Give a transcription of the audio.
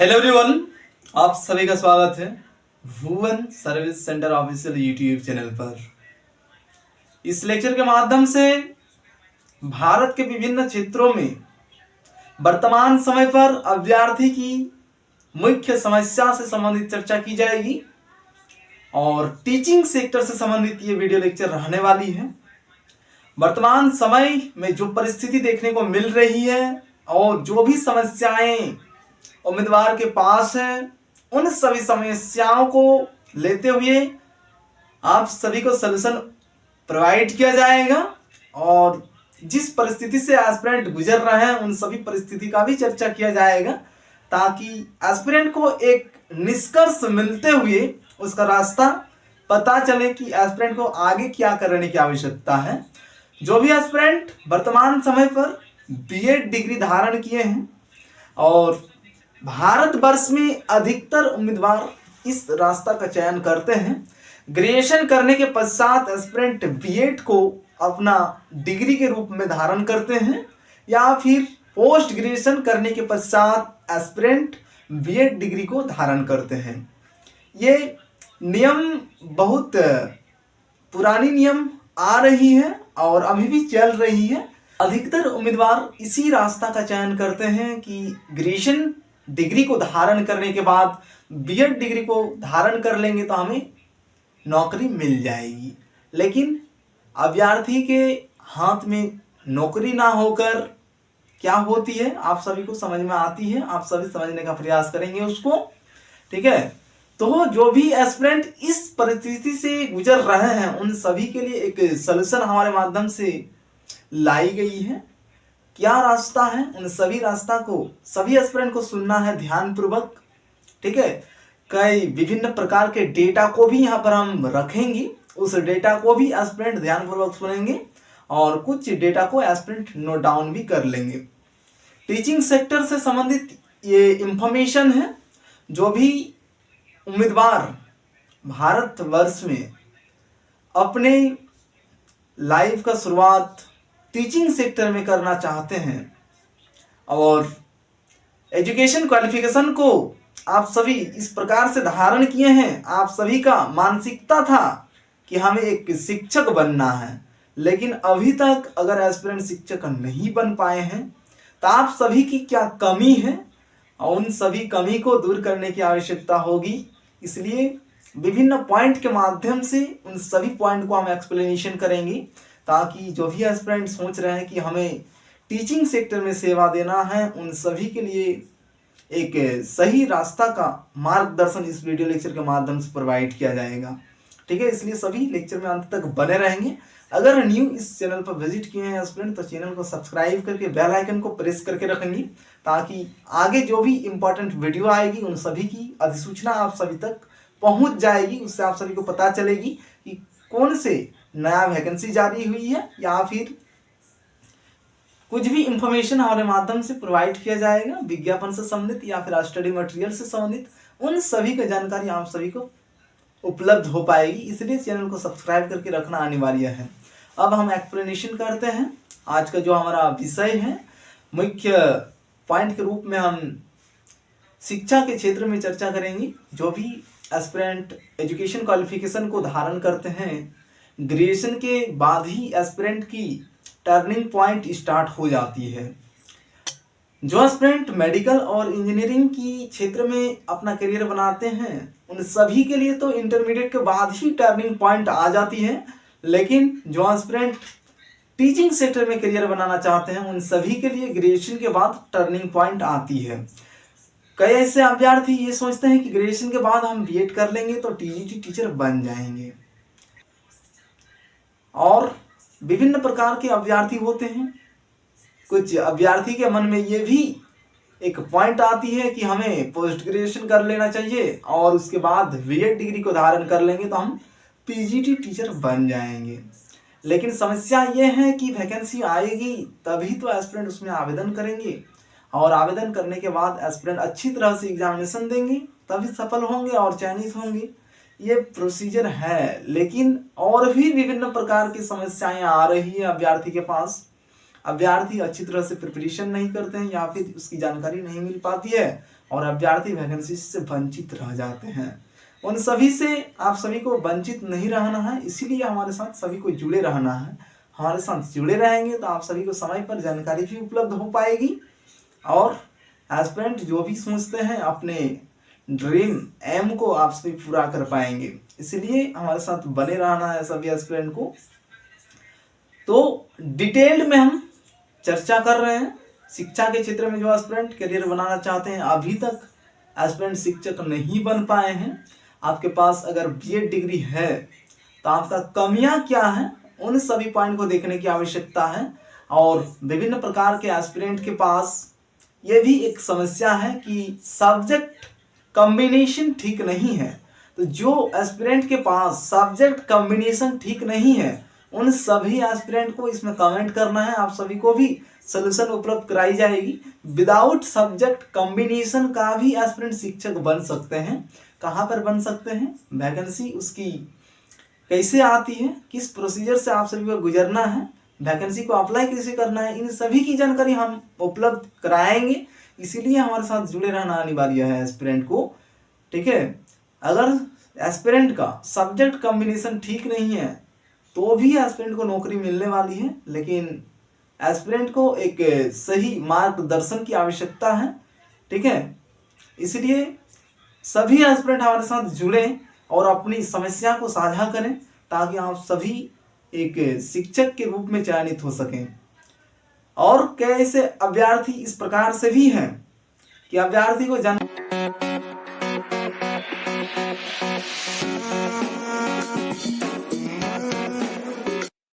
Hello everyone, आप सभी का स्वागत है Bhuvan service centre official YouTube channel पर। इस लेक्चर के माध्यम से भारत के विभिन्न क्षेत्रों में वर्तमान समय पर अभ्यर्थी की मुख्य समस्या से संबंधित चर्चा की जाएगी और टीचिंग सेक्टर से संबंधित ये वीडियो लेक्चर रहने वाली है। वर्तमान समय में जो परिस्थिति देखने को मिल रही है और जो भी समस्याएं उम्मीदवार के पास है, उन सभी समस्याओं को लेते हुए आप सभी को सलूशन प्रोवाइड किया जाएगा और जिस परिस्थिति से एस्पिरेंट गुजर रहे हैं उन सभी परिस्थिति का भी चर्चा किया जाएगा, ताकि एस्पिरेंट को एक निष्कर्ष मिलते हुए उसका रास्ता पता चले कि एस्पिरेंट को आगे क्या करने की आवश्यकता है। जो भी एस्पिरेंट वर्तमान समय पर बीएड डिग्री धारण किए हैं और भारतवर्ष में अधिकतर उम्मीदवार इस रास्ता का चयन करते हैं, ग्रेजुएशन करने के पश्चात एस्पिरेंट बीएड को अपना डिग्री के रूप में धारण करते हैं या फिर पोस्ट ग्रेजुएशन करने के पश्चात एस्पिरेंट बीएड डिग्री को धारण करते हैं। ये नियम बहुत पुरानी नियम आ रही है और अभी भी चल रही है। अधिकतर उम्मीदवार इसी रास्ता का चयन करते हैं कि ग्रेजुएशन डिग्री को धारण करने के बाद बीएड डिग्री को धारण कर लेंगे तो हमें नौकरी मिल जाएगी। लेकिन अभ्यर्थी के हाथ में नौकरी ना होकर क्या होती है आप सभी को समझ में आती है, आप सभी समझने का प्रयास करेंगे उसको, ठीक है। तो जो भी एस्पिरेंट इस परिस्थिति से गुजर रहे हैं उन सभी के लिए एक सलूशन हमारे माध्यम से लाई गई है। क्या रास्ता है, उन सभी रास्ता को सभी एस्पिरेंट को सुनना है ध्यानपूर्वक, ठीक है। कई विभिन्न प्रकार के डेटा को भी यहाँ पर हम रखेंगे, उस डेटा को भी एस्पिरेंट ध्यानपूर्वक सुनेंगे और कुछ डेटा को एस्पिरेंट नोट डाउन भी कर लेंगे। टीचिंग सेक्टर से संबंधित ये इंफॉर्मेशन है। जो भी उम्मीदवार भारतवर्ष में अपने लाइफ का शुरुआत टीचिंग सेक्टर में करना चाहते हैं और एजुकेशन क्वालिफिकेशन को आप सभी इस प्रकार से धारण किए हैं, आप सभी का मानसिकता था कि हमें एक शिक्षक बनना है, लेकिन अभी तक अगर एस्पिरेंट शिक्षक नहीं बन पाए हैं तो आप सभी की क्या कमी है और उन सभी कमी को दूर करने की आवश्यकता होगी। इसलिए विभिन्न पॉइंट के माध्यम से उन सभी पॉइंट को हम एक्सप्लेनेशन करेंगे, ताकि जो भी एस्पिरेंट सोच रहे हैं कि हमें टीचिंग सेक्टर में सेवा देना है उन सभी के लिए एक सही रास्ता का मार्गदर्शन इस वीडियो लेक्चर के माध्यम से प्रोवाइड किया जाएगा, ठीक है। इसलिए सभी लेक्चर में अंत तक बने रहेंगे। अगर न्यू इस चैनल पर विजिट किए हैं एस्पिरेंट तो चैनल को सब्सक्राइब करके बेल आइकन को प्रेस करके रखेंगे, ताकि आगे जो भी इंपॉर्टेंट वीडियो आएगी उन सभी की अधिसूचना आप सभी तक पहुंच जाएगी। उससे आप सभी को पता चलेगी कि कौन से नया वैकेंसी जारी हुई है या फिर कुछ भी इंफॉर्मेशन हमारे माध्यम से प्रोवाइड किया जाएगा विज्ञापन से संबंधित या फिर स्टडी मटेरियल से संबंधित, उन सभी की जानकारी आप सभी को उपलब्ध हो पाएगी। इसलिए चैनल को सब्सक्राइब करके रखना अनिवार्य है। अब हम एक्सप्लेनेशन करते हैं। आज का जो हमारा विषय है, मुख्य पॉइंट के रूप में हम शिक्षा के क्षेत्र में चर्चा करेंगे। जो भी एस्पिरेंट एजुकेशन क्वालिफिकेशन को धारण करते हैं, ग्रेजुएशन के बाद ही एस्पिरेंट की टर्निंग पॉइंट स्टार्ट हो जाती है। जो एस्पिरेंट मेडिकल और इंजीनियरिंग की क्षेत्र में अपना करियर बनाते हैं उन सभी के लिए तो इंटरमीडिएट के बाद ही टर्निंग पॉइंट आ जाती है, लेकिन जो एस्पिरेंट टीचिंग सेक्टर में करियर बनाना चाहते हैं उन सभी के लिए ग्रेजुएशन के बाद टर्निंग पॉइंट आती है। कई ऐसे अभ्यर्थी ये सोचते हैं कि ग्रेजुएशन के बाद हम बीएड कर लेंगे तो टीजीटी टीचर बन जाएंगे, और विभिन्न प्रकार के अभ्यर्थी होते हैं। कुछ अभ्यर्थी के मन में ये भी एक पॉइंट आती है कि हमें पोस्ट ग्रेजुएशन कर लेना चाहिए और उसके बाद बीएड डिग्री को धारण कर लेंगे तो हम पीजीटी टीचर बन जाएंगे। लेकिन समस्या ये है कि वैकेंसी आएगी तभी तो एस्पिरेंट उसमें आवेदन करेंगे और आवेदन करने के बाद एस्पिरेंट अच्छी तरह से एग्जामिनेशन देंगे तभी सफल होंगे और चयनित होंगे। ये प्रोसीजर है, लेकिन और भी विभिन्न प्रकार की समस्याएं आ रही है अभ्यर्थी के पास। अभ्यर्थी अच्छी तरह से प्रिपरेशन नहीं करते हैं या फिर उसकी जानकारी नहीं मिल पाती है और अभ्यर्थी वैकेंसी से वंचित रह जाते हैं। उन सभी से आप सभी को वंचित नहीं रहना है, इसीलिए हमारे साथ सभी को जुड़े रहना है। हमारे साथ जुड़े रहेंगे तो आप सभी को समय पर जानकारी भी उपलब्ध हो पाएगी और एस्पिरेंट जो भी सोचते हैं अपने ड्रीम एम को आप सभी पूरा कर पाएंगे। इसलिए हमारे साथ बने रहना है सभी एस्पिरेंट को। तो डिटेल्ड में हम चर्चा कर रहे हैं शिक्षा के क्षेत्र में जो एस्पिरेंट करियर बनाना चाहते हैं, अभी तक एस्पिरेंट शिक्षक नहीं बन पाए हैं। आपके पास अगर बीएड डिग्री है तो आपका कमियां क्या है, उन सभी पॉइंट को देखने की आवश्यकता है। और विभिन्न प्रकार के एस्पिरेंट के पास ये भी एक समस्या है कि सब्जेक्ट कॉम्बिनेशन ठीक नहीं है। तो जो एस्पिरेंट के पास सब्जेक्ट कॉम्बिनेशन ठीक नहीं है, उन सभी एस्पिरेंट को इसमें कमेंट करना है। आप सभी को भी सोल्यूशन उपलब्ध कराई जाएगी। विदाउट सब्जेक्ट कॉम्बिनेशन का भी एस्पिरेंट शिक्षक बन सकते हैं। कहाँ पर बन सकते हैं, वैकेंसी उसकी कैसे आती है, किस प्रोसीजर से आप सभी को गुजरना है, वैकेंसी को अप्लाई कैसे करना है, इन सभी की जानकारी हम उपलब्ध कराएंगे। इसीलिए हमारे साथ जुड़े रहना अनिवार्य है एस्पिरेंट को। ठीक है, अगर एस्पिरेंट का सब्जेक्ट कॉम्बिनेशन ठीक नहीं है तो भी एस्पिरेंट को नौकरी मिलने वाली है, लेकिन एस्पिरेंट को एक सही मार्गदर्शन की आवश्यकता है। ठीक है, इसलिए सभी एस्पिरेंट हमारे साथ जुड़ें और अपनी समस्या को साझा करें ताकि आप सभी एक शिक्षक के रूप में चयनित हो सकें। और कैसे अभ्यर्थी इस प्रकार से भी हैं कि अभ्यर्थी को